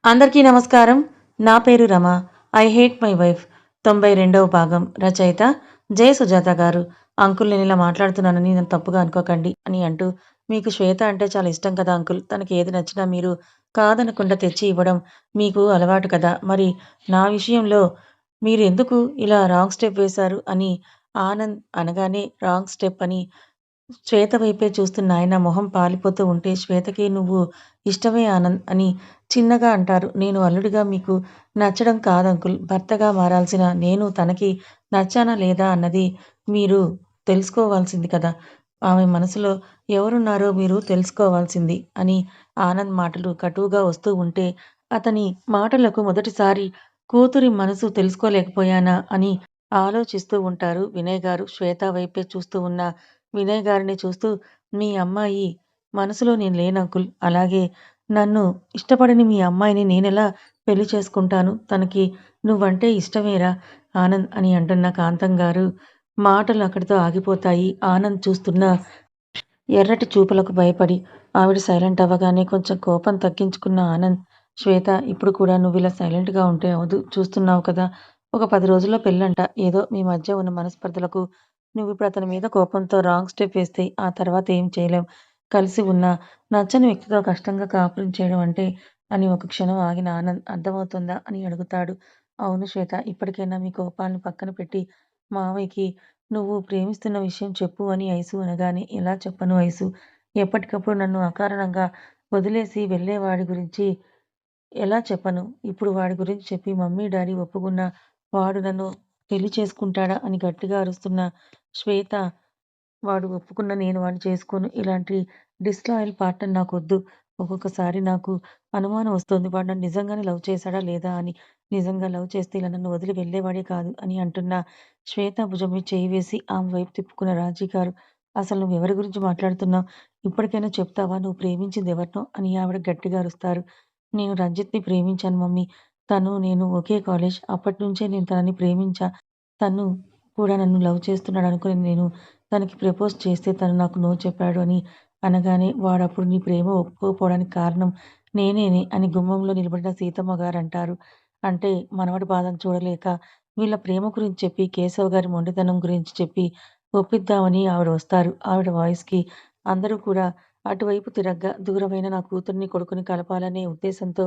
అందరికీ నమస్కారం. నా పేరు Rama. 'I hate my wife' 92వ భాగం రచయిత జె. సుజాత గారు. అంకుల్ నేనిలా మాట్లాడుతున్నానని నన్ను తప్పుగా అనుకోకండి అని అంటూ, మీకు శ్వేత అంటే చాలా ఇష్టం కదా అంకుల్. తనకి ఏది నచ్చినా మీరు కాదనకుండా తెచ్చి ఇవ్వడం మీకు అలవాటు కదా! మరి నా విషయంలో మీరెందుకు ఇలా రాంగ్ స్టెప్ వేశారు అని ఆనంద్ అనగానే రాంగ్ స్టెప్ అని శ్వేత వైపే చూస్తున్న ఆయన మొహం పాలిపోతూ ఉంటే, శ్వేతకి "నువ్వు ఇష్టమే ఆనంద్" అని చిన్నగా అంటారు. "నేను అల్లుడిగా మీకు నచ్చడం కాదంకుల్. భర్తగా మారాల్సిన నేను తనకి నచ్చానా లేదా అన్నది మీరు తెలుసుకోవాల్సింది కదా! ఆమె మనసులో ఎవరున్నారో మీరు తెలుసుకోవాల్సింది" అని ఆనంద్ మాటలు కటువుగా వస్తూ ఉంటే, అతని మాటలకు మొదటిసారి కూతురి మనసు తెలుసుకోలేకపోయానా అని ఆలోచిస్తూ ఉంటారు వినయ్ గారు. శ్వేత వైపే చూస్తూ ఉన్న వినయ్ గారిని చూస్తూ, "మీ అమ్మాయి మనసులో నేను లేనంకుల్. అలాగే నన్ను ఇష్టపడని మీ అమ్మాయిని నేనెలా పెళ్లి చేసుకుంటాను? తనకి నువ్వంటే ఇష్టమేరా ఆనంద్" అని అంటున్న కాంతం గారు మాటలు అక్కడితో ఆగిపోతాయి. ఆనంద్ చూస్తున్న ఎర్రటి చూపులకు భయపడి ఆవిడ సైలెంట్ అవ్వగానే కొంచెం కోపం తగ్గించుకున్న ఆనంద్, "శ్వేత ఇప్పుడు కూడా నువ్విలా సైలెంట్‌గా ఉంటే అవ్వదు. చూస్తున్నావు కదా! ఒక 10 రోజుల్లో పెళ్ళంట. ఏదో మీ మధ్య ఉన్న మనస్పర్ధలకు నువ్విప్పుడు అతని మీద కోపంతో రాంగ్ స్టెప్ వేస్తే ఆ తర్వాత ఏం చేయలేం. కలిసి ఉన్న నచ్చని వ్యక్తితో కష్టంగా కాపురం చేయడం అంటే" అని ఒక క్షణం ఆగిన ఆనంద్, "అర్థమవుతుందా?" అని అడుగుతాడు. "అవును శ్వేత. ఇప్పటికైనా మీ కోపాలను పక్కన పెట్టి మావయ్యకి నువ్వు ప్రేమిస్తున్న విషయం చెప్పు" అని ఐసు అనగానే, "ఎలా చెప్పను ఐసు? ఎప్పటికప్పుడు నన్ను అకారణంగా వదిలేసి వెళ్ళేవాడి గురించి ఎలా చెప్పను? ఇప్పుడు వాడి గురించి చెప్పి మమ్మీ, డ్యాడీ ఒప్పుకున్నా వాడు నన్ను పెళ్లి చేసుకుంటాడా?" అని గట్టిగా అరుస్తున్న శ్వేత, "వాడు ఒప్పుకున్నా నేను వాడిని చేసుకోను. ఇలాంటి డిస్‌లాయల్ పార్ట్నర్ నాకొద్దు. ఒక్కొక్కసారి నాకు అనుమానం వస్తోంది. వాడు నన్ను నిజంగానే లవ్ చేశాడా లేదా అని. నిజంగా లవ్ చేస్తే ఇలా నన్ను వదిలి వెళ్ళేవాడే కాదు" అని అంటున్న శ్వేత భుజం మీద చెయ్యి వేసి ఆమె వైపు తిప్పుకున్న రాజీ గారు, "అసలు నువ్వెవరి గురించి మాట్లాడుతున్నావు? ఇప్పటికైనా చెప్తావా నువ్వు ప్రేమించింది ఎవరినో?" అని ఆవిడ గట్టిగా అరుస్తారు. "నేను రంజిత్‌ని ప్రేమించాను మమ్మీ. తను నేను ఒకే కాలేజ్. అప్పటినుంచే నేను తనని ప్రేమించా. తను కూడా నన్ను లవ్ చేస్తున్నాడనుకుని నేను తనకి ప్రపోజ్ చేస్తే తను నాకు నో చెప్పాడు" అని అనగానే, "వాడప్పుడు నీ ప్రేమ ఒప్పుకోకపోవడానికి కారణం నేనేనే" అని గుమ్మంలో నిలబడిన సీతమ్మ గారంటారు. అంటే మనవడి బాధను చూడలేక వీళ్ళ ప్రేమ గురించి చెప్పి, కేశవ్ గారి మొండితనం గురించి చెప్పి ఒప్పిద్దామని ఆవిడ వస్తారు. ఆవిడ వాయిస్‌కి అందరూ కూడా అటువైపు తిరగ్గా, దూరమైన నా కూతుర్ని, కొడుకుని కలపాలనే ఉద్దేశంతో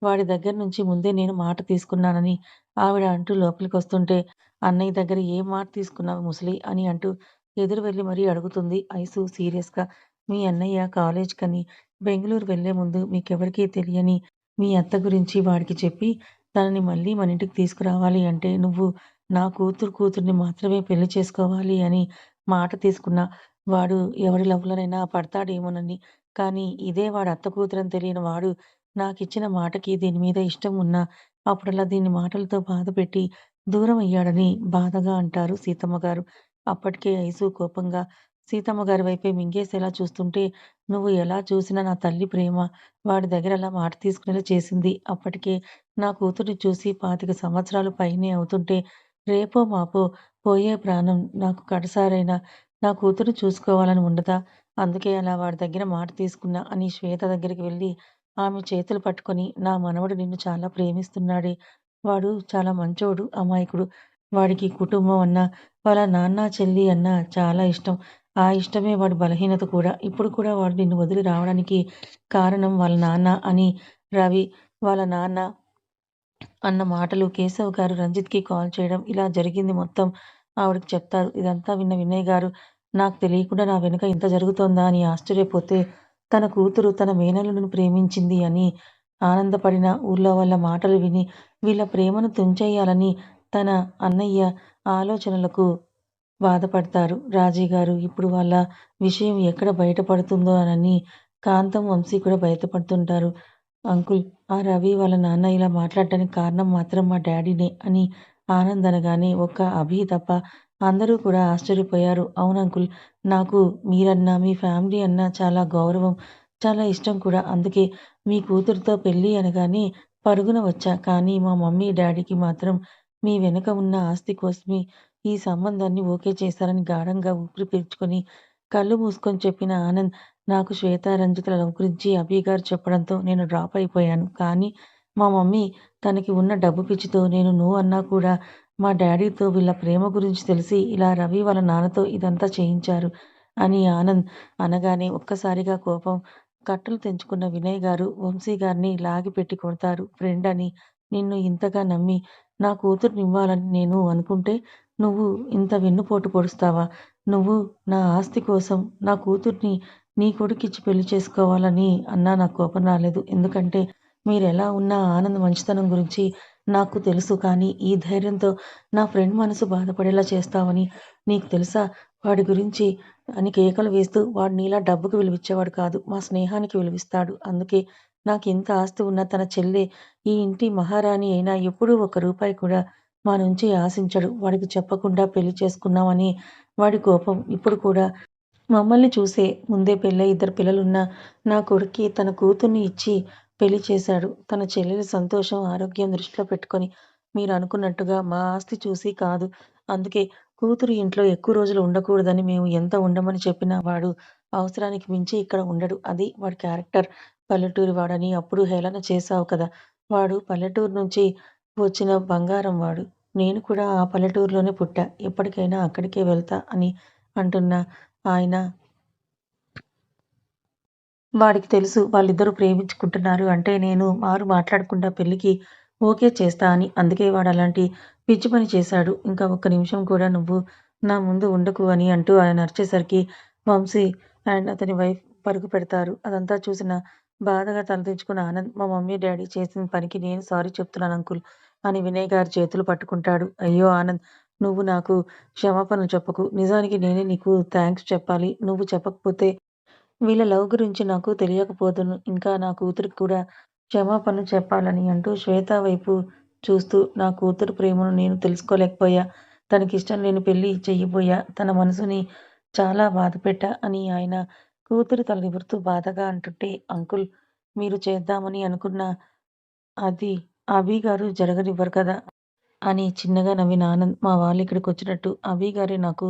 వాడి దగ్గర నుంచి ముందే నేను మాట తీసుకున్నానని ఆవిడ అంటూ లోపలికొస్తుంటే, "అన్నయ్య దగ్గర ఏం మాట తీసుకున్నావు ముసలి" అని అంటూ ఎదురు వెళ్లి మరీ అడుగుతుంది ఐసు సీరియస్‌గా. "మీ అన్నయ్య కాలేజ్‌కని బెంగుళూరు వెళ్ళే ముందు మీకెవరికీ తెలియని మీ అత్త గురించి వాడికి చెప్పి, తనని మళ్ళీ మన ఇంటికి తీసుకురావాలి అంటే నువ్వు నా కూతురిని మాత్రమే పెళ్లి చేసుకోవాలి అని మాట తీసుకున్నా. వాడు ఎవరి లవ్‌లోనైనా పడతాడేమోనని. కానీ ఇదే వాడి అత్త కూతురని తెలియని వాడు నాకిచ్చిన మాటకి దీని మీద ఇష్టం ఉన్నా, అప్పుడలా దీన్ని మాటలతో బాధపెట్టి దూరమయ్యాడని" బాధగా అంటారు సీతమ్మ గారు. అప్పటికే ఐసు కోపంగా సీతమ్మ గారి వైపే మింగేసేలా చూస్తుంటే, "నువ్వు ఎలా చూసినా నా తల్లి ప్రేమ వాడి దగ్గర అలా మాట తీసుకునేలా చేసింది. అప్పటికే నా కూతుర్ని చూసి 25 సంవత్సరాలు పైనే అవుతుంటే, రేపో మాపో పోయే ప్రాణం నాకు కడసారైనా నా కూతుర్ని చూసుకోవాలని ఉండదా? అందుకే అలా వాడి దగ్గర మాట తీసుకున్నా" అని శ్వేత దగ్గరికి వెళ్లి ఆమె చేతులు పట్టుకొని, "నా మనవడు నిన్ను చాలా ప్రేమిస్తున్నాడే. వాడు చాలా మంచోడు, అమాయకుడు. వాడికి కుటుంబం అన్నా, వాళ్ళ నాన్న, చెల్లి అన్నా చాలా ఇష్టం. ఆ ఇష్టమే వాడి బలహీనత కూడా. ఇప్పుడు కూడా వాడు నిన్ను వదిలి రావడానికి కారణం వాళ్ళ నాన్న" అని రవి వాళ్ళ నాన్న అన్న మాటలు కేశవ్ గారు రంజిత్‌కి కాల్ చేయడం, ఇలా జరిగింది మొత్తం ఆవిడకి చెప్తారు. ఇదంతా విన్న వినయ్ గారు, "నాకు తెలియకుండా నా వెనుక ఇంత జరుగుతోందా" అని ఆశ్చర్యపోతే, తన కూతురు తన మేనల్లుడిని ప్రేమించింది అని ఆనందపడిన ఊర్లో వాళ్ళ మాటలు విని, వీళ్ళ ప్రేమను తుంచేయాలని తన అన్నయ్య ఆలోచనలకు బాధపడతారు రాజీ గారు. ఇప్పుడు వాళ్ళ విషయం ఎక్కడ బయటపడుతుందోనని కాంతం, వంశీ కూడా బయటపడుతుంటారు. "అంకుల్, ఆ రవి వాళ్ళ నాన్న ఇలా మాట్లాడడానికి కారణం మాత్రం మా డ్యాడీనే" అని ఆనంద్ అనగానే ఒక్క అభి తప్ప అందరూ కూడా ఆశ్చర్యపోయారు. "అవును అంకుల్. నాకు మీరన్నా, మీ ఫ్యామిలీ అన్నా చాలా గౌరవం, చాలా ఇష్టం కూడా. అందుకే మీ కూతురితో పెళ్లి అనగానే పరుగున వచ్చా. కానీ మా మమ్మీ, డ్యాడీకి మాత్రం మీ వెనక ఉన్న ఆస్తి కోసమే ఈ సంబంధాన్ని ఓకే చేశారని" గాఢంగా ఊపిరి పీల్చుకొని కళ్ళు మూసుకొని చెప్పిన ఆనంద్, "నాకు శ్వేత, రంజిత్‌ల లవ్ గురించి అభి గారు చెప్పడంతో నేను డ్రాప్ అయిపోయాను. కానీ మా మమ్మీ తనకి ఉన్న డబ్బు పిచ్చితో నేను నో అన్నా కూడా మా డ్యాడీతో వీళ్ళ ప్రేమ గురించి తెలిసి ఇలా రవి వాళ్ళ నాన్నతో ఇదంతా చేయించారు అని ఆనంద్ అనగానే ఒక్కసారిగా కోపం కట్టలు తెంచుకున్న వినయ్ గారు వంశీ గారిని లాగిపెట్టి కొడతారు. ఫ్రెండ్ అని నిన్ను ఇంతగా నమ్మి నా కూతుర్నివ్వాలని నేను అనుకుంటే నువ్వు ఇంత వెన్నుపోటు పొడుస్తావా? నువ్వు నా ఆస్తి కోసం నా కూతుర్ని నీ కొడుకిచ్చి పెళ్లి చేసుకోవాలని అన్నా నాకు కోపం రాలేదు. ఎందుకంటే మీరెలా ఉన్నా ఆనంద్ మంచితనం గురించి నాకు తెలుసు. కానీ ఈ ధైర్యంతో నా ఫ్రెండ్ మనసు బాధపడేలా చేస్తావని నీకు తెలుసా? వాడి గురించి అని కేకలు వేస్తూ వాడు నీలా డబ్బుకి విలువిచ్చేవాడు కాదు. మా స్నేహానికి విలువిస్తాడు. అందుకే నాకెంత ఆస్తి ఉన్నా తన చెల్లె ఈ ఇంటి మహారాణి అయినా ఎప్పుడూ ఒక్క రూపాయి కూడా మా నుంచి ఆశించడు. వాడికి చెప్పకుండా పెళ్లి చేసుకున్నామని వాడి కోపం ఇప్పుడు కూడా మమ్మల్ని చూసే ముందే పెళ్ళై ఇద్దరు పిల్లలున్న నా కొడుక్కి తన కూతుర్ని ఇచ్చి పెళ్లి చేశాడు. తన చెల్లెలి సంతోషం, ఆరోగ్యం దృష్టిలో పెట్టుకొని మీరనుకున్నట్టుగా మా ఆస్తి చూసి కాదు. అందుకే కూతురు ఇంట్లో ఎక్కువ రోజులు ఉండకూడదని మేము ఎంత ఉండమని చెప్పినా వాడు అవసరానికి మించి ఇక్కడ ఉండడు. అది వాడి క్యారెక్టర్. పల్లెటూరి వాడని అప్పుడు హేళన చేశావు కదా! వాడు పల్లెటూరు నుంచి వచ్చిన బంగారం వాడు. నేను కూడా ఆ పల్లెటూరులోనే పుట్టా. ఎప్పటికైనా అక్కడికే వెళ్తా అని అంటున్న ఆయన వాడికి తెలుసు వాళ్ళిద్దరూ ప్రేమించుకుంటున్నారు అంటే నేను మారు మాట్లాడకుండా పెళ్ళికి ఓకే చేస్తా అని. అందుకే వాడలాంటి పిచ్చి పని చేశాడు. ఇంకా ఒక్క నిమిషం కూడా నువ్వు నా ముందు ఉండకు అని అంటూ ఆయన అరిచేసరికి వంశీ అండ్ అతని వైఫ్ పరుగు పెడతారు. అదంతా చూసిన బాధగా తలదించుకున్న ఆనంద్ మా మమ్మీ, డ్యాడీ చేసిన పనికి నేను సారీ చెప్తున్నాను అంకుల్ అని వినయ్ గారి చేతులు పట్టుకుంటాడు. అయ్యో ఆనంద్! నువ్వు నాకు క్షమాపణలు చెప్పకు. నిజానికి నేనే నీకు థాంక్స్ చెప్పాలి. నువ్వు చెప్పకపోతే వీళ్ళ లవ్ గురించి నాకు తెలియకపోదును. ఇంకా నా కూతురికి కూడా క్షమాపణలు చెప్పాలని అంటూ శ్వేత వైపు చూస్తూ నా కూతురు ప్రేమను నేను తెలుసుకోలేకపోయా. తనకిష్టం లేని పెళ్లి చెయ్యబోయా. తన మనసుని చాలా బాధపెట్టా అని ఆయన కూతురు తల నిమురుతూ బాధగా అంటుంటే అంకుల్ మీరు చేద్దామని అనుకున్న అది అభి గారు జరగనివ్వరు కదా! అని చిన్నగా నవ్విన ఆనంద్ మా వాళ్ళిక్కడికొచ్చినట్టు అభి గారే నాకు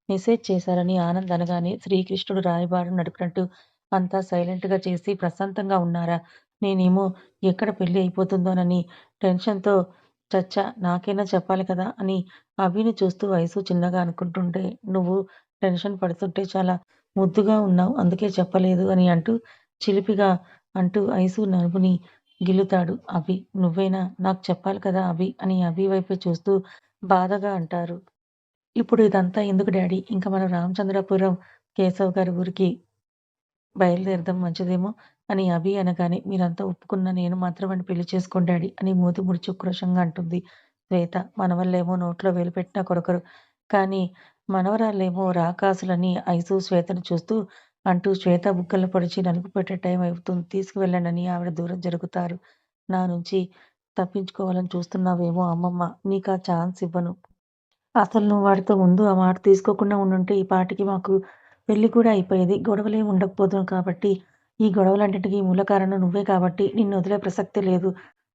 మెసేజ్ చేశారని ఆనంద్ అనగానే శ్రీకృష్ణుడు రాయబారం నడిపినట్టు అంతా సైలెంట్‌గా చేసి ప్రశాంతంగా ఉన్నారా? నేనేమో ఎక్కడ పెళ్లి అయిపోతుందోనని టెన్షన్‌తో చచ్చా! నాకైనా చెప్పాలి కదా! అని అభిని చూస్తూ ఐసు చిన్నగా అనుకుంటుంటే నువ్వు టెన్షన్ పడుతుంటే చాలా ముద్దుగా ఉన్నావు. అందుకే చెప్పలేదు అని అంటూ చిలిపిగా అంటూ ఐసు నడుముని గిల్లుతాడు అభి. "నువ్వైనా నాకు చెప్పాలి కదా అభి" అని అభి వైపే చూస్తూ బాధగా అంటారు. "ఇప్పుడు ఇదంతా ఎందుకు డాడీ? ఇంక మనం రామచంద్రపురం కేశవ్ గారి ఊరికి బయలుదేరడం మంచిదేమో" అని అభి అనగానే, "మీరంతా ఒప్పుకున్నా నేను మాత్రం వాడిని పెళ్లి చేసుకోను డాడీ" అని మూతి ముడిచి ఉక్రోషంగా అంటుంది శ్వేత. మనవళ్ళేమో నోట్లో వేలు పెట్టినా కొరకరు. కానీ మనవరాళ్ళేమో రాకాసులని ఐసు శ్వేతను చూస్తూ అంటూ శ్వేత బుగ్గలు పొడిచి నలుగు పెట్టే టైం అవుతుంది తీసుకువెళ్ళండని ఆవిడ దూరం జరుగుతారు. నా నుంచి తప్పించుకోవాలని చూస్తున్నావేమో అమ్మమ్మ! నీకా ఛాన్స్ ఇవ్వను. అసలు నువ్వు వాడితో ముందు ఆ మాట తీసుకోకుండా ఉండుంటే ఈ పాటికి మాకు పెళ్లి కూడా అయిపోయేది. గొడవలేమి ఉండకపోదును కాబట్టి, ఈ గొడవలన్నిటికి మూల కారణం నువ్వే కాబట్టి నిన్నొదిలే ప్రసక్తే లేదు.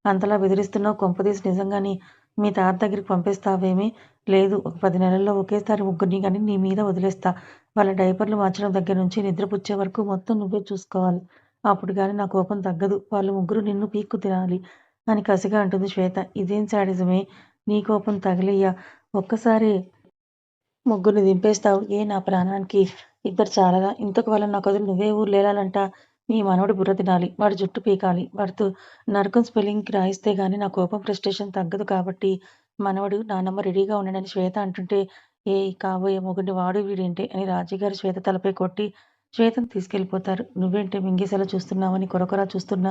అంతలా బెదిరిస్తున్నావు కొంపదీసి నిజంగానే మీ తాత దగ్గరికి పంపేస్తావేమీ? లేదు. ఒక 10 నెలల్లో ఒకేసారి ముగ్గురిని గాని నీ మీద వదిలేస్తా. వాళ్ళ డైపర్లు మార్చడం దగ్గర నుంచి నిద్రపుచ్చే వరకు మొత్తం నువ్వే చూసుకోవాలి. అప్పుడు గాని నా కోపం తగ్గదు. వాళ్ళు ముగ్గురు నిన్ను పీక్కు తినాలి అని కసిగా అంటుంది శ్వేత. ఇదేం శాడిజమే? నీ కోపం తగిలెయ్య ఒక్కసారే ముగ్గురిని దింపేస్తావు. ఏ నా ప్రాణానికి ఇద్దరు చాలదా? ఇంతకు వాళ్ళని నాకొదిలి నువ్వే ఊరెళ్ళాలంట? నీ మనవడి బుర్ర తినాలి. వాడి జుట్టు పీకాలి. వాడితో నరకం స్పెల్లింగ్‌కి రాయిస్తే గాని నా కోపం ఫ్రస్ట్రేషన్ తగ్గదు కాబట్టి మనవడు నానమ్మ రెడీగా ఉండండని శ్వేత అంటుంటే, ఏయ్! కాబోయే మొగుడిని వాడు వీడేంటే అని రాజీగారు శ్వేత తలపై కొట్టి శ్వేతను తీసుకెళ్ళిపోతారు. నువ్వేంటే మింగేసేలా చూస్తున్నావని కొరకొరా చూస్తున్న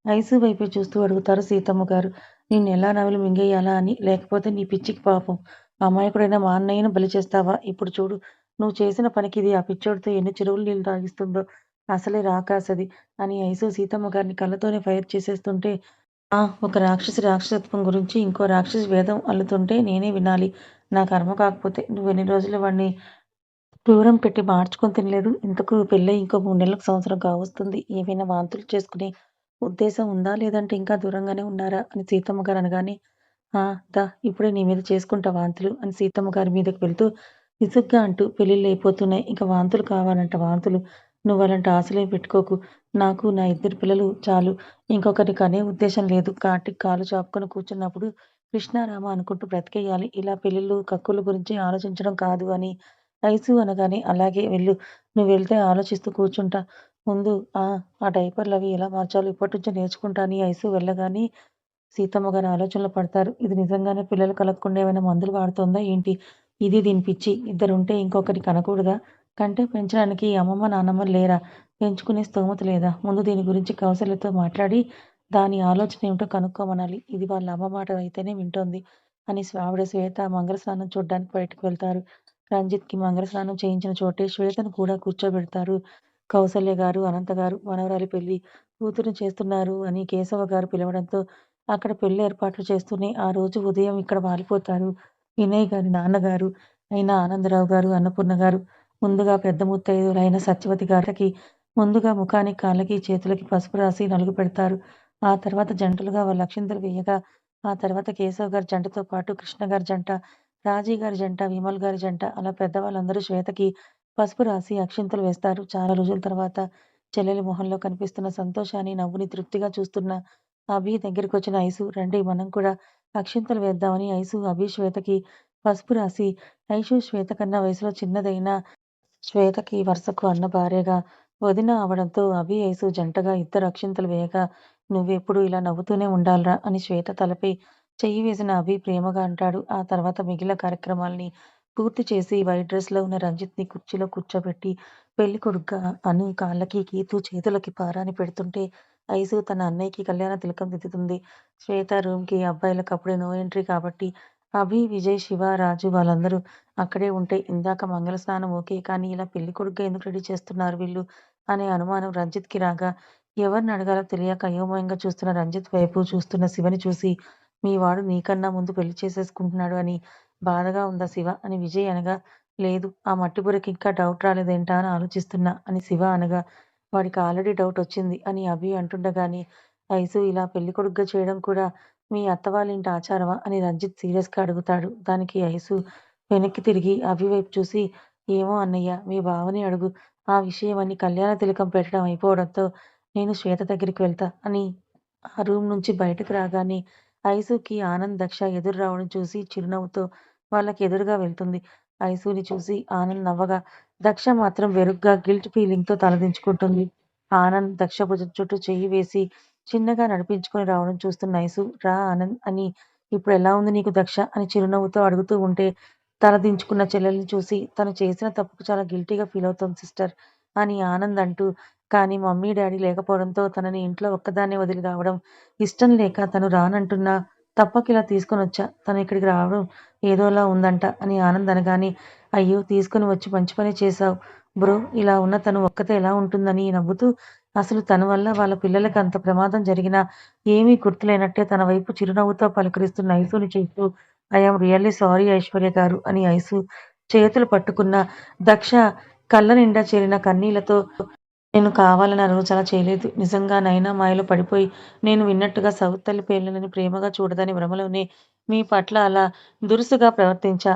ఐసు వైపే చూస్తూ అడుగుతారు సీతమ్మ గారు. నిన్నెలా నమిలి మింగేయాలా అని. లేకపోతే నీ పిచ్చికి పాపం అమాయకుడైన మా అన్నయ్యను బలి చేస్తావా? ఇప్పుడు చూడు నువ్వు చేసిన పనికిది ఆ పిచ్చోడితో ఎన్ని చెరువుల నీళ్ళు తాగిస్తుందో. అసలే రాకాసది అని ఐసు సీతమ్మ గారిని కళ్ళతోనే ఫైర్ చేసేస్తుంటే, ఆ! ఒక రాక్షసి రాక్షసత్వం గురించి ఇంకో రాక్షసి వేదం అల్లుతుంటే నేనే వినాలి. నా కర్మ కాకపోతే నువ్వెన్ని రోజులు వాడిని దూరం పెట్టి మార్చుకొని తినలేదు. ఇంతకు పెళ్ళై ఇంకో 3 నెలలకు సంవత్సరం కావస్తుంది. ఏవైనా వాంతులు చేసుకునే ఉద్దేశం ఉందా? లేదంటే ఇంకా దూరంగానే ఉన్నారా? అని సీతమ్మ గారు అనగానే, ఆ! దా ఇప్పుడే నీ మీద చేసుకుంటా వాంతులు అని సీతమ్మ గారి మీదకి వెళ్తూ విసుగ్గా అంటూ పెళ్ళిళ్ళయిపోతున్నాయి. ఇంక వాంతులు కావాలంట వాంతులు. నువ్వలాంటి ఆశలేం పెట్టుకోకు. నాకు నా ఇద్దరు పిల్లలు చాలు. ఇంకొకరిని కనే ఉద్దేశం లేదు. కాటికి కాళ్ళు చాపుకొని కూర్చున్నప్పుడు కృష్ణ, రామ అనుకుంటూ బ్రతికేయాలి. ఇలా పెళ్ళిళ్ళు, కక్కుల గురించి ఆలోచించడం కాదు అని ఐసు అనగానే అలాగే వెళ్ళు. నువ్వెళ్తే ఆలోచిస్తూ కూర్చుంటా. ముందు ఆ! ఆ డైపర్‌లవి ఎలా మార్చాలో ఇప్పటినుంచే నేర్చుకుంటా అని ఐసు వెళ్ళగానే సీతమ్మ గారు ఆలోచనలో పడతారు. ఇది నిజంగానే పిల్లలు కలగకుండా ఏమైనా మందులు వాడుతోందా ఏంటి? ఇది దీని పిచ్చి. ఇద్దరుంటే ఇంకొకరిని కనకూడదా? కంటే పెంచడానికి అమ్మమ్మ, నాన్నమ్మలు లేరా? పెంచుకునే స్తోమత లేదా? ముందు దీని గురించి కౌసల్యతో మాట్లాడి దాని ఆలోచన ఏమిటో కనుక్కోమనాలి. ఇది వాళ్ళ అమ్మ మాట అయితేనే వింటోంది అని ఆవిడ శ్వేత మంగళస్నానం చూడ్డానికి బయటకు వెళ్తారు. రంజిత్‌కి మంగళస్నానం చేయించిన చోటే శ్వేతను కూడా కూర్చోబెడతారు. కౌసల్య గారు, అనంత గారు మనవరాలి పెళ్లి కూతురిని చేస్తున్నారు అని కేశవ గారు పిలవడంతో అక్కడ పెళ్లి ఏర్పాట్లు చేస్తూనే ఆ రోజు ఉదయం ఇక్కడ వాలిపోతారు. వినయ్ గారి నాన్నగారు అయిన ఆనందరావు గారు, అన్నపూర్ణ గారు. ముందుగా పెద్ద ముత్తైదువులైన సత్యవతి గారికి ముందుగా ముఖానికి, కాళ్ళకి, చేతులకి పసుపు రాసి నలుగు పెడతారు. ఆ తర్వాత జంటలుగా వాళ్ళు అక్షింతలు వేయగా, ఆ తర్వాత కేశవ్ గారి జంటతో పాటు కృష్ణ గారి జంట, రాజీ గారి జంట, విమల్ గారి జంట అలా పెద్దవాళ్ళందరూ శ్వేతకి పసుపు రాసి అక్షింతలు వేస్తారు. చాలా రోజుల తర్వాత చెల్లెలి మొహంలో కనిపిస్తున్న సంతోషాన్ని, నవ్వుని తృప్తిగా చూస్తున్న అభి దగ్గరికొచ్చిన ఐసు రండి మనం కూడా అక్షింతలు వేద్దామని ఐసు, అభి, శ్వేతకి పసుపు రాసి ఐషు శ్వేత కన్నా వయసులో చిన్నదైనా శ్వేతకి వరుసకు అన్న భార్యగా వదిన అవడంతో అభి, ఐసు జంటగా ఇద్దరు అక్షింతలు వేయగా నువ్వెప్పుడూ ఇలా నవ్వుతూనే ఉండాలిరా అని శ్వేత తలపై చెయ్యి వేసిన అభి ప్రేమగా అంటాడు. ఆ తర్వాత మిగిలిన కార్యక్రమాల్ని పూర్తి చేసి వైట్ డ్రెస్‌లో ఉన్న రంజిత్‌ని కుర్చీలో కూర్చోబెట్టి పెళ్ళికొడుకుగా అను కాళ్ళకి, కీతు చేతులకి పారాని పెడుతుంటే ఐసు తన అన్నయ్యకి కళ్యాణ తిలకం దిద్దుతుంది. శ్వేత రూమ్‌కి అబ్బాయిలకు అప్పుడే నో ఎంట్రీ కాబట్టి అభి, విజయ్, శివ, రాజు వాళ్ళందరూ అక్కడే ఉంటే ఇందాక మంగళస్నానం ఓకే. కానీ ఇలా పెళ్ళికొడుకుగా ఎందుకు రెడీ చేస్తున్నారు వీళ్ళు అనే అనుమానం రంజిత్‌కి రాగా ఎవరిని అడగాలో తెలియక అయోమయంగా చూస్తున్న రంజిత్ వైపు చూస్తున్న శివని చూసి మీ వాడు నీకన్నా ముందు పెళ్లి చేసేసుకుంటున్నాడు అని బాధగా ఉందా శివ అని విజయ్ అనగా లేదు. ఆ మట్టి బుర్రకి ఇంకా డౌట్ రాలేదేంటా అని ఆలోచిస్తున్నా అని శివ అనగా వాడికి ఆల్రెడీ డౌట్ వచ్చింది అని అభి అంటుండగానే ఐసు ఇలా పెళ్ళికొడుకుగా చేయడం కూడా మీ అత్త వాళ్ళ ఇంటి ఆచారమా అని రంజిత్ సీరియస్‌గా అడుగుతాడు. దానికి ఐసు వెనక్కి తిరిగి అభి వైపు చూసి ఏమో అన్నయ్య మీ బావని అడుగు. ఆ విషయమని కళ్యాణ తిలకం పెట్టడం అయిపోవడంతో నేను శ్వేత దగ్గరికి వెళ్తా అని ఆ రూమ్ నుంచి బయటకు రాగానే ఐసుకి ఆనంద్, దక్ష ఎదురు రావడం చూసి చిరునవ్వుతో వాళ్ళకి ఎదురుగా వెళ్తుంది. ఐసుని చూసి ఆనంద్ నవ్వగా దక్ష మాత్రం వెరుగ్గా గిల్ట్ ఫీలింగ్‌తో తలదించుకుంటుంది. ఆనంద్ దక్ష భుజం చుట్టూ చెయ్యి వేసి చిన్నగా నడిపించుకొని రావడం చూస్తున్న ఐసు రా ఆనంద్ అని ఇప్పుడెలా ఉంది నీకు దక్ష అని చిరునవ్వుతో అడుగుతూ ఉంటే తల దించుకున్న చెల్లెల్ని చూసి తను చేసిన తప్పుకు చాలా గిల్టీగా ఫీలవుతోంది సిస్టర్ అని ఆనంద్ అంటూ కానీ మమ్మీ, డ్యాడీ లేకపోవడంతో తనని ఇంట్లో ఒక్కదాన్నే వదిలి రావడం ఇష్టం లేక తను రానంటున్నా తప్పకిలా తీసుకొనొచ్చా. తను ఇక్కడికి రావడం ఏదోలా ఉందంట అని ఆనంద్ అనగానే అయ్యో! తీసుకొని వచ్చి మంచి పనే చేశావు బ్రో. ఇలా ఉన్న తను ఒక్కతే ఎలా ఉంటుందని నవ్వుతూ అసలు తన వల్ల వాళ్ళ పిల్లలకి అంత ప్రమాదం జరిగినా ఏమీ గుర్తులేనట్టే తన వైపు చిరునవ్వుతో పలకరిస్తున్న ఐసుని చూస్తూ I am really sorry Aishwarya గారు అని ఐసు చేతులు పట్టుకున్న దక్ష కళ్ళ నిండా చేరిన కన్నీళ్లతో నేను కావాలని ఆ రోజు అలా చేయలేదు. నిజంగా నైనా మాయలో పడిపోయి నేను విన్నట్టుగా సౌతల్లి పేర్లనని ప్రేమగా చూడదని భ్రమలోనే మీ పట్ల అలా దురుసుగా ప్రవర్తించా.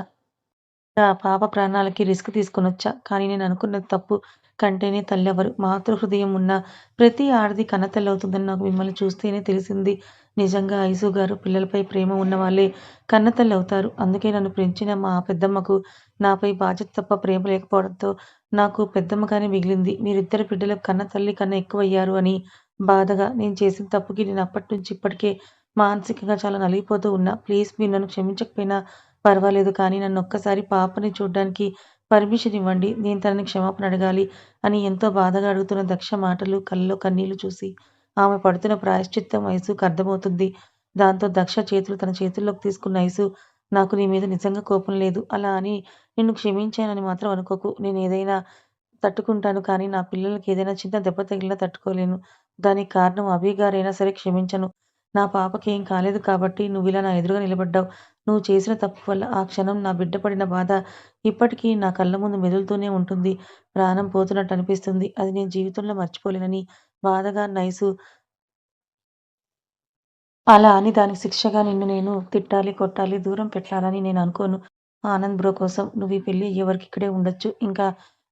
ఆ పాప ప్రాణాలకి రిస్క్ తీసుకొనొచ్చా. కానీ నేననుకున్నది తప్పు. కంటేనే తల్లెవరు. మాతృహృదయం ఉన్న ప్రతి ఆడది కన్నతల్లవుతుందని నాకు మిమ్మల్ని చూస్తేనే తెలిసింది. నిజంగా ఐసు గారు పిల్లలపై ప్రేమ ఉన్నవాళ్ళే కన్నతల్లవుతారు. అందుకే నన్ను పెంచిన మా పెద్దమ్మకు నాపై బాధ్యత తప్ప ప్రేమ లేకపోవడంతో నాకు పెద్దమ్మగానే మిగిలింది. మీరిద్దరు బిడ్డలకు కన్నతల్లి కన్నా ఎక్కువయ్యారు అని బాధగా. నేను చేసిన తప్పుకి నేను అప్పటినుంచి ఇప్పటికే మానసికంగా చాలా నలిగిపోతూ ఉన్నా. ప్లీజ్ మీరు నన్ను క్షమించకపోయినా పర్వాలేదు. కానీ నన్నొక్కసారి పాపని చూడ్డానికి పర్మిషన్ ఇవ్వండి. నేను తనని క్షమాపణ అడగాలి అని ఎంతో బాధగా అడుగుతున్న దక్ష మాటలు, కళ్ళలో కన్నీళ్లు చూసి ఆమె పడుతున్న ప్రాయశ్చిత్తం ఐసుకి అర్థమవుతుంది. దాంతో దక్ష చేతులు తన చేతుల్లోకి తీసుకున్న ఐసు నాకు నీ మీద నిజంగా కోపం లేదు. అలా అని నిన్ను క్షమించానని మాత్రం అనుకోకు. నేనేదైనా తట్టుకుంటాను. కానీ నా పిల్లలకి ఏదైనా చిన్న దెబ్బ తగిలినా తట్టుకోలేను. దానికి కారణం అభి గారైనా సరే క్షమించను. నా పాపకేం కాలేదు కాబట్టి నువ్విలా నా ఎదురుగా నిలబడ్డావు. నువ్వు చేసిన తప్పు వల్ల ఆ క్షణం నా బిడ్డ పడిన బాధ ఇప్పటికీ నా కళ్ళ ముందు మెదులుతూనే ఉంటుంది. ప్రాణం పోతున్నట్టు అనిపిస్తుంది. అది నేను జీవితంలో మర్చిపోలేనని బాధగా నైసు అలా అని దానికి శిక్షగా నిన్ను నేను తిట్టాలి, కొట్టాలి, దూరం పెట్టాలని నేను అనుకోను. ఆనంద్ బ్రో కోసం నువ్వు ఈ పెళ్లి అయ్యే వరకు ఇక్కడే ఉండొచ్చు. ఇంకా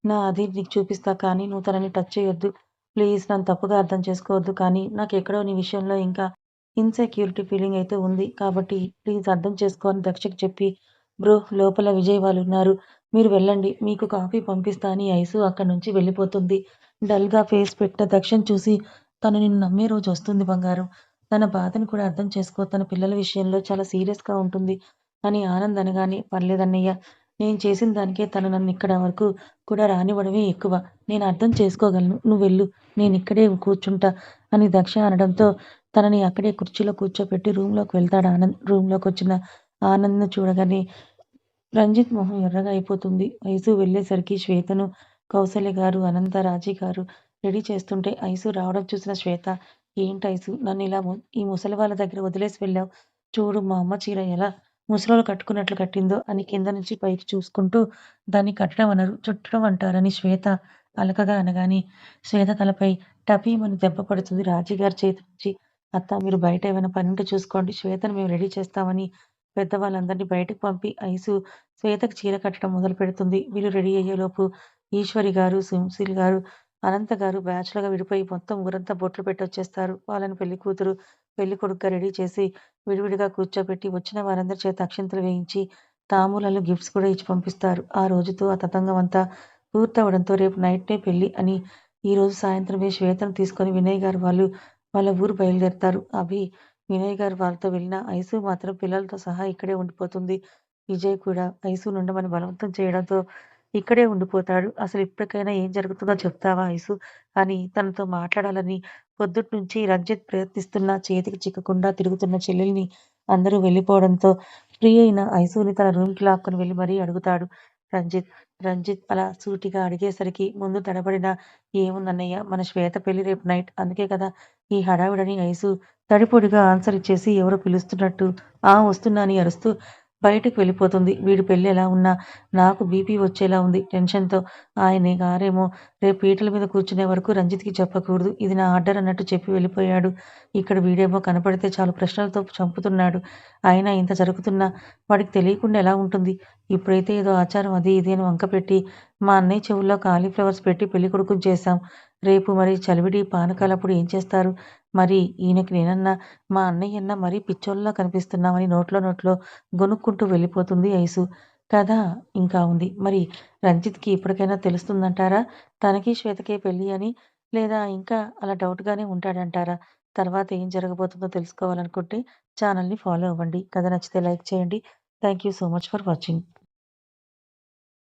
నా అది నీకు చూపిస్తా కానీ నువ్వు తనని టచ్ చేయొద్దు. ప్లీజ్ నన్ను తప్పుగా అర్థం చేసుకోవద్దు. కానీ నాకెక్కడో నీ విషయంలో ఇంకా ఇన్‌సెక్యూరిటీ ఫీలింగ్ అయితే ఉంది. కాబట్టి ప్లీజ్ అర్థం చేసుకో అని దక్షకి చెప్పి, బ్రో లోపల విజయ్ వాళ్ళున్నారు. మీరు వెళ్ళండి. మీకు కాఫీ పంపిస్తా అని ఐసు అక్కడి నుంచి వెళ్ళిపోతుంది. డల్‌గా ఫేస్ పెట్టిన దక్షని చూసి తను నిన్ను నమ్మే రోజొస్తుంది బంగారం. తన బాధను కూడా అర్థం చేసుకో. తన పిల్లల విషయంలో చాలా సీరియస్‌గా ఉంటుంది అని ఆనంద్ అనగానే, పర్లేదన్నయ్య నేను చేసిన దానికే తను నన్నిక్కడ వరకు కూడా రానివ్వడమే ఎక్కువ. నేను అర్థం చేసుకోగలను. నువ్వెళ్ళు. నేనిక్కడే కూర్చుంటా అని దక్ష అనడంతో తనని అక్కడే కుర్చీలో కూర్చోపెట్టి రూమ్‌లోకి వెళ్తాడు ఆనంద్. రూమ్‌లోకొచ్చిన ఆనంద్‌ని చూడగానే రంజిత్ మొహం ఎర్రగా అయిపోతుంది. ఐసు వెళ్ళేసరికి శ్వేతను కౌసల్య గారు, అనంత, రాజీ గారు రెడీ చేస్తుంటే ఐసు రావడం చూసిన శ్వేత, ఏంటైసు నన్నిలా ఈ ముసలి వాళ్ళ దగ్గర వదిలేసి వెళ్ళావు. చూడు మా అమ్మ చీర ఎలా ముసలోళ్ళు కట్టుకున్నట్లు కట్టిందో అని కింద నుంచి పైకి చూసుకుంటూ దాన్ని కట్టడం అనరు, చుట్టడం అంటారని శ్వేత అలకగా అనగానే శ్వేత తలపై టపీమని దెబ్బ పడుతుంది రాజీగారి చేతి నుంచి. అత్త మీరు బయట ఏమైనా పనుంటే చూసుకోండి. శ్వేతను మేము రెడీ చేస్తామని పెద్దవాళ్ళందరినీ బయటకు పంపి ఐసు శ్వేతకి చీర కట్టడం మొదలుపెడుతుంది. వీళ్ళు రెడీ అయ్యేలోపు ఈశ్వరి గారు, సుశీల్ గారు, అనంత గారు బ్యాచ్‌లుగా విడిపోయి మొత్తం ఊరంతా బొట్లు పెట్టొచ్చేస్తారు. వాళ్ళని పెళ్లికూతురు, పెళ్ళికొడుకుగా రెడీ చేసి విడివిడిగా కూర్చోబెట్టి వచ్చిన వారందరి చేత అక్షింతలు వేయించి, తాంబూలాలు, గిఫ్ట్స్ కూడా ఇచ్చి పంపిస్తారు. ఆ రోజుతో ఆ తతంగం అంతా పూర్తవడంతో రేపు నైటే పెళ్లి అని ఈరోజు సాయంత్రమే శ్వేతను తీసుకొని వినయ్ గారు వాళ్ళు వాళ్ళ ఊరు బయలుదేరతారు. వినయ్ గారు వాళ్ళతో వెళ్ళినా ఐసు మాత్రం పిల్లలతో సహా ఇక్కడే ఉండిపోతుంది. విజయ్ కూడా ఐసుని ఉండమని బలవంతం చేయడంతో ఇక్కడే ఉండిపోతాడు. అసలు ఇప్పటికైనా ఏం జరుగుతుందో చెప్తావా ఐసు అని తనతో మాట్లాడాలని పొద్దుట్నుంచి రంజిత్ ప్రయత్నిస్తున్నా చేతికి చిక్కకుండా తిరుగుతున్న చెల్లెల్ని అందరూ వెళ్ళిపోవడంతో ఫ్రీ అయిన ఐసుని తన రూమ్‌కి లాక్కొని వెళ్లి మరీ అడుగుతాడు రంజిత్. రంజిత్ అలా సూటిగా అడిగేసరికి ముందు తడబడిన ఏముందన్నయ్య మన శ్వేత పెళ్లి రేపు నైట్. అందుకే కదా ఈ హడావిడని ఐసు తడిపొడిగా ఆన్సర్ ఇచ్చేసి ఎవరో పిలుస్తున్నట్టు ఆ! వస్తున్నా అని అరుస్తూ బయటికి వెళ్ళిపోతుంది. వీడి పెళ్లి ఎలా ఉన్నా నాకు బీపీ వచ్చేలా ఉంది టెన్షన్‌తో. ఆయన గారేమో రేపు పీటల మీద కూర్చునే వరకు రంజిత్‌కి చెప్పకూడదు. ఇది నా ఆర్డర్ అన్నట్టు చెప్పి వెళ్ళిపోయాడు. ఇక్కడ వీడేమో కనపడితే చాలు ప్రశ్నలతో చంపుతున్నాడు. అయినా ఇంత జరుగుతున్నా వాడికి తెలియకుండా ఎలా ఉంటుంది? ఇప్పుడైతే ఏదో ఆచారం అది ఇది అని వంకపెట్టి మా అన్నయ్య చెవుల్లో కాలీఫ్లవర్స్ పెట్టి పెళ్ళికొడుకుని చేశాం. రేపు మరి చలివిడి, పానకాలప్పుడు ఏం చేస్తారు? మరి ఈయనకి నేనన్నా, మా అన్నయ్యన్నా మరీ పిచ్చోల్లా కనిపిస్తున్నామని నోట్లో గొణుక్కుంటూ వెళ్ళిపోతుంది ఐసు. కథ ఇంకా ఉంది. మరి రంజిత్‌కి ఇప్పటికైనా తెలుస్తుందంటారా? తనకి, శ్వేతకే పెళ్లి అని? లేదా ఇంకా అలా డౌట్‌గానే ఉంటాడంటారా? తర్వాత ఏం జరగబోతుందో తెలుసుకోవాలనుకుంటే ఛానల్‌ని ఫాలో అవ్వండి. కథ నచ్చితే లైక్ చేయండి. Thank you so much for watching.